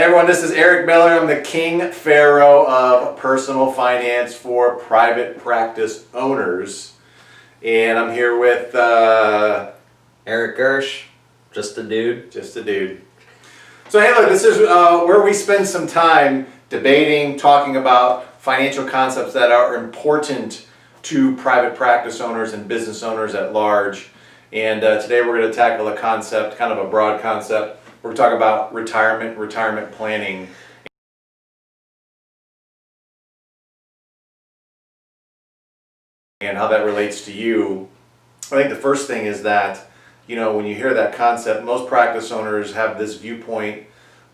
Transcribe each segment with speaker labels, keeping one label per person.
Speaker 1: Hey everyone, this is Eric Miller. I'm the king pharaoh of personal finance for private practice owners. And I'm here with
Speaker 2: Eric Gersch, just a dude.
Speaker 1: Just a dude. So hey look, this is where we spend some time debating, talking about financial concepts that are important to private practice owners and business owners at large. And today we're going to tackle a concept, kind of a broad concept. We're talking about retirement planning. And how that relates to you. I think the first thing is that, when you hear that concept, most practice owners have this viewpoint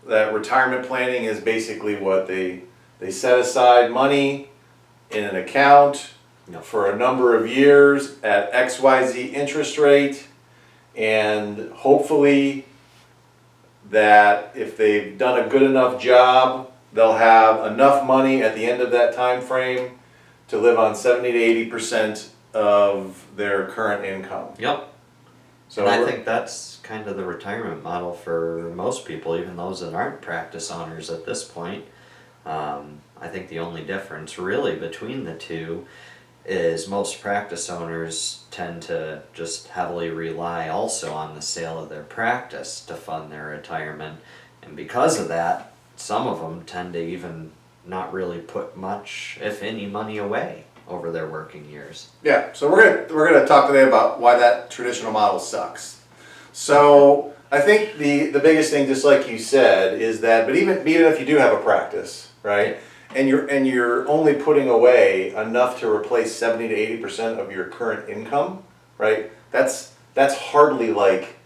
Speaker 1: that retirement planning is basically what they set aside money in an account for a number of years at XYZ interest rate, and hopefully that if they've done a good enough job, they'll have enough money at the end of that time frame to live on 70 to 80% of their current income.
Speaker 2: Yep.
Speaker 1: So
Speaker 2: and I think that's kind of the retirement model for most people, even those that aren't practice owners at this point. I think the only difference really between the two is most practice owners tend to just heavily rely also on the sale of their practice to fund their retirement. And because of that, some of them tend to even not really put much, if any, money away over their working years.
Speaker 1: Yeah, so we're gonna talk today about why that traditional model sucks. So I think the biggest thing, just like you said, is that, but even if you do have a practice, right? And you're only putting away enough to replace 70 to 80% of your current income, right? That's hardly like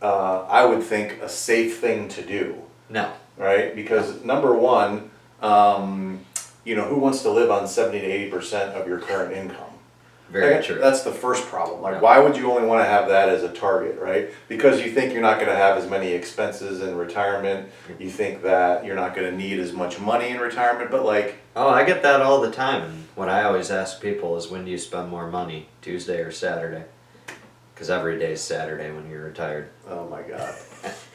Speaker 1: I would think a safe thing to do.
Speaker 2: No.
Speaker 1: Right? Because number one, who wants to live on 70 to 80% of your current income?
Speaker 2: Very true.
Speaker 1: That's the first problem. Why would you only want to have that as a target, right? Because you think you're not going to have as many expenses in retirement. You think that you're not going to need as much money in retirement, but
Speaker 2: Oh, I get that all the time. And what I always ask people is, when do you spend more money, Tuesday or Saturday? Because every day is Saturday when you're retired.
Speaker 1: Oh my God.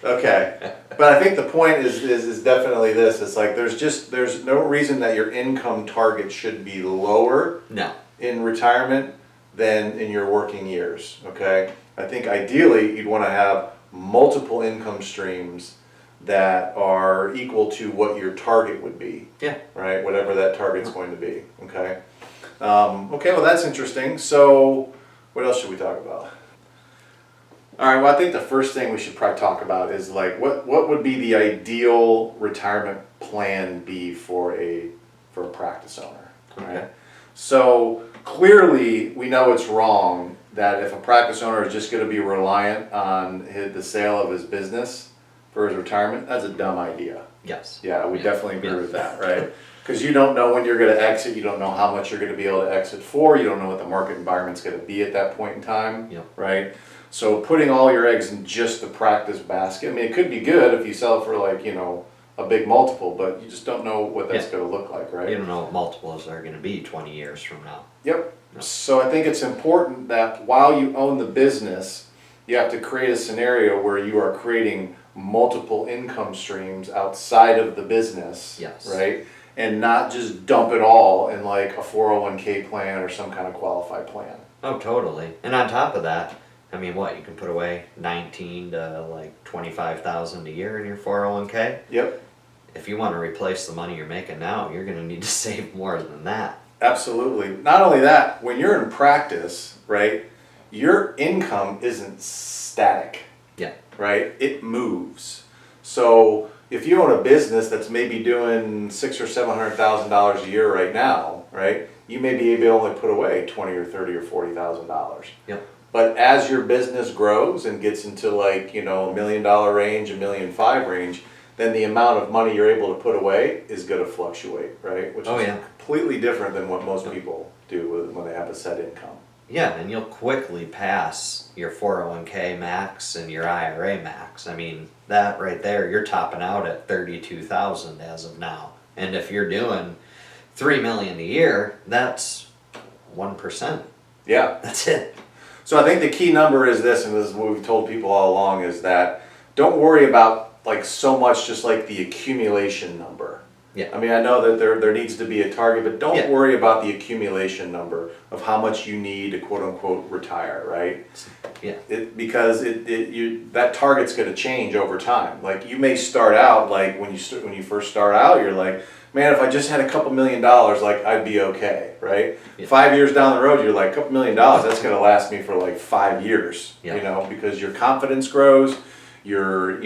Speaker 1: Okay. But I think the point is definitely this. It's like there's no reason that your income target should be lower.
Speaker 2: No.
Speaker 1: In retirement than in your working years, okay? I think ideally you'd want to have multiple income streams that are equal to what your target would be.
Speaker 2: Yeah.
Speaker 1: Right? Whatever that target's going to be, okay? Okay, well that's interesting. So what else should we talk about? All right, well I think the first thing we should probably talk about is what would be the ideal retirement plan be for a practice owner, right?
Speaker 2: Okay.
Speaker 1: So clearly we know it's wrong that if a practice owner is just going to be reliant on the sale of his business for his retirement, that's a dumb idea.
Speaker 2: Yes.
Speaker 1: Yeah, we definitely agree with that, right? Because you don't know when you're going to exit, you don't know how much you're going to be able to exit for, you don't know what the market environment's going to be at that point in time, right? So putting all your eggs in just the practice basket, I mean, it could be good if you sell it for a big multiple, but you just don't know what that's going to look like, right?
Speaker 2: You don't know what multiples are going to be 20 years from now.
Speaker 1: Yep. So I think it's important that while you own the business, you have to create a scenario where you are creating multiple income streams outside of the business,
Speaker 2: Yes.
Speaker 1: right? And not just dump it all in a 401k plan or some kind of qualified plan.
Speaker 2: Oh, totally. And on top of that, I mean, you can put away $19,000 to $25,000 a year in your 401k.
Speaker 1: Yep.
Speaker 2: If you want to replace the money you're making now, you're going to need to save more than that.
Speaker 1: Absolutely. Not only that, when you're in practice, right, your income isn't static.
Speaker 2: Yeah.
Speaker 1: Right? It moves. So if you own a business that's maybe doing $600,000 or $700,000 a year right now, right, you may be able to only put away $20,000 or $30,000 or $40,000.
Speaker 2: Yep.
Speaker 1: But as your business grows and gets into $1 million range, $1.5 million range, then the amount of money you're able to put away is going to fluctuate, right? Which is completely different than what most people do when they have a set income.
Speaker 2: Yeah, and you'll quickly pass your 401k max and your IRA max. I mean, that right there, you're topping out at $32,000 as of now. And if you're doing $3 million a year, that's 1%.
Speaker 1: Yeah.
Speaker 2: That's it.
Speaker 1: So I think the key number is this, and this is what we've told people all along, is that don't worry about like so much just like the accumulation number.
Speaker 2: Yeah.
Speaker 1: I mean, I know that there needs to be a target, but don't
Speaker 2: Yeah.
Speaker 1: worry about the accumulation number of how much you need to quote unquote retire, right?
Speaker 2: Yeah.
Speaker 1: Because that target's going to change over time. Like you may start out like when you first start out, you're like, man, if I just had a couple $1 million, like I'd be okay, right?
Speaker 2: Yeah.
Speaker 1: 5 years down the road, you're like, a couple $1 million, that's going to last me for like 5 years,
Speaker 2: Yeah.
Speaker 1: you know, because your confidence grows, your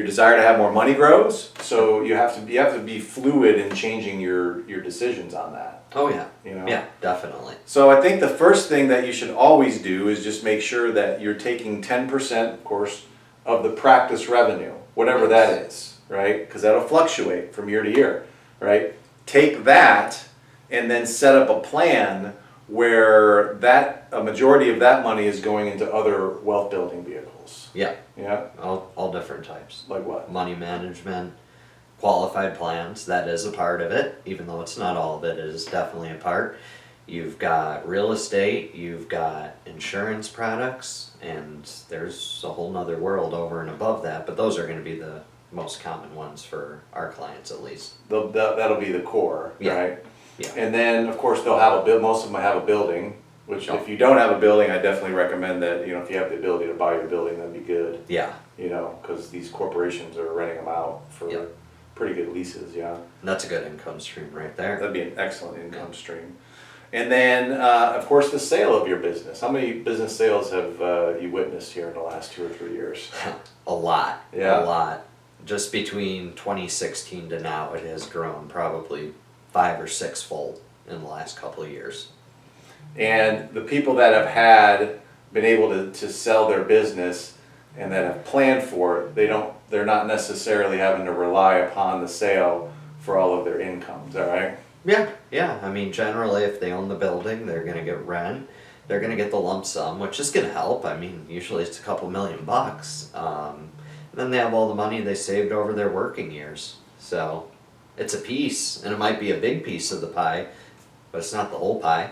Speaker 1: desire to have more money grows. So you have to be fluid in changing your decisions on that.
Speaker 2: Oh yeah.
Speaker 1: You know?
Speaker 2: Yeah, definitely.
Speaker 1: So I think the first thing that you should always do is just make sure that you're taking 10%, of course, of the practice revenue, whatever that is, right? Because that'll fluctuate from year to year, right? Take that and then set up a plan where a majority of that money is going into other wealth building vehicles.
Speaker 2: Yeah.
Speaker 1: Yeah.
Speaker 2: All different types.
Speaker 1: Like what?
Speaker 2: Money management, qualified plans, that is a part of it, even though it's not all of it, it is definitely a part. You've got real estate, you've got insurance products, and there's a whole nother world over and above that, but those are going to be the most common ones for our clients at least.
Speaker 1: That'll be the core,
Speaker 2: Yeah.
Speaker 1: right?
Speaker 2: Yeah.
Speaker 1: And then, of course, they'll have most of them have a building, which
Speaker 2: Yep.
Speaker 1: if you don't have a building, I definitely recommend that, you know, if you have the ability to buy your building, that'd be good,
Speaker 2: Yeah,
Speaker 1: you know, because these corporations are renting them out for
Speaker 2: Yep.
Speaker 1: pretty good leases, yeah.
Speaker 2: that's a good income stream right there.
Speaker 1: That'd be an excellent income stream. And then, of course, the sale of your business. How many business sales have you witnessed here in the last 2 or 3 years?
Speaker 2: A lot.
Speaker 1: Yeah.
Speaker 2: A lot. Just between 2016 to now, it has grown probably 5 or 6 fold in the last couple of years.
Speaker 1: And the people that have been able to sell their business and that have planned for it, they're not necessarily having to rely upon the sale for all of their income. Is that right?
Speaker 2: Yeah. I mean, generally, if they own the building, they're going to get rent. They're going to get the lump sum, which is going to help. I mean, usually it's a couple $1,000,000. And then they have all the money they saved over their working years. So it's a piece, and it might be a big piece of the pie, but it's not the whole pie.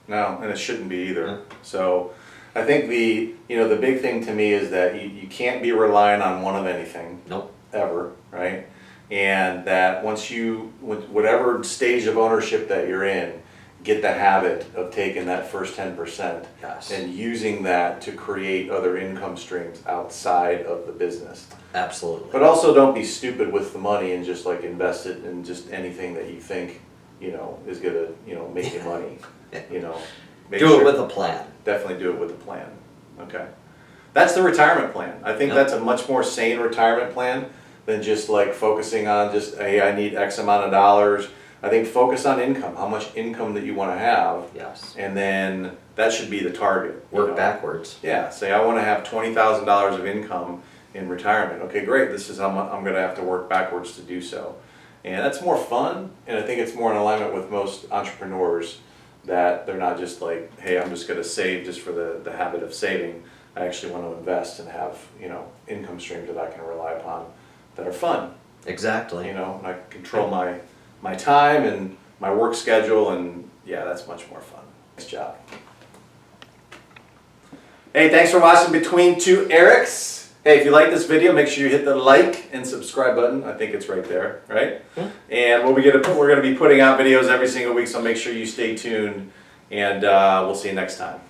Speaker 1: No, and it shouldn't be either.
Speaker 2: Yeah.
Speaker 1: So I think the big thing to me is that you can't be relying on one of anything.
Speaker 2: Nope.
Speaker 1: Ever, right? And that whatever stage of ownership that you're in, get the habit of taking that first 10%
Speaker 2: Yes.
Speaker 1: and using that to create other income streams outside of the business.
Speaker 2: Absolutely.
Speaker 1: But also don't be stupid with the money and just like invest it in just anything that you think, you know, is gonna, you know, make you money. You know.
Speaker 2: Do it with a plan.
Speaker 1: Definitely do it with a plan. Okay. That's the retirement plan. I think that's a much more sane retirement plan than just like focusing on just, hey, I need X amount of dollars. I think focus on income, how much income that you want to have.
Speaker 2: Yes.
Speaker 1: And then that should be the target.
Speaker 2: Work backwards.
Speaker 1: Yeah, say I want to have $20,000 of income in retirement. Okay, great, this is how much I'm going to have to work backwards to do so. And that's more fun, and I think it's more in alignment with most entrepreneurs that they're not just like, hey, I'm just going to save just for the habit of saving. I actually want to invest and have, you know, income streams that I can rely upon that are fun.
Speaker 2: Exactly.
Speaker 1: You know, and I can control my time and my work schedule, and yeah, that's much more fun. Nice job. Hey, thanks for watching Between Two Erics. Hey, if you like this video, make sure you hit the like and subscribe button. I think it's right there, right?
Speaker 2: Yeah.
Speaker 1: And we're gonna be putting out videos every single week, so make sure you stay tuned, and we'll see you next time.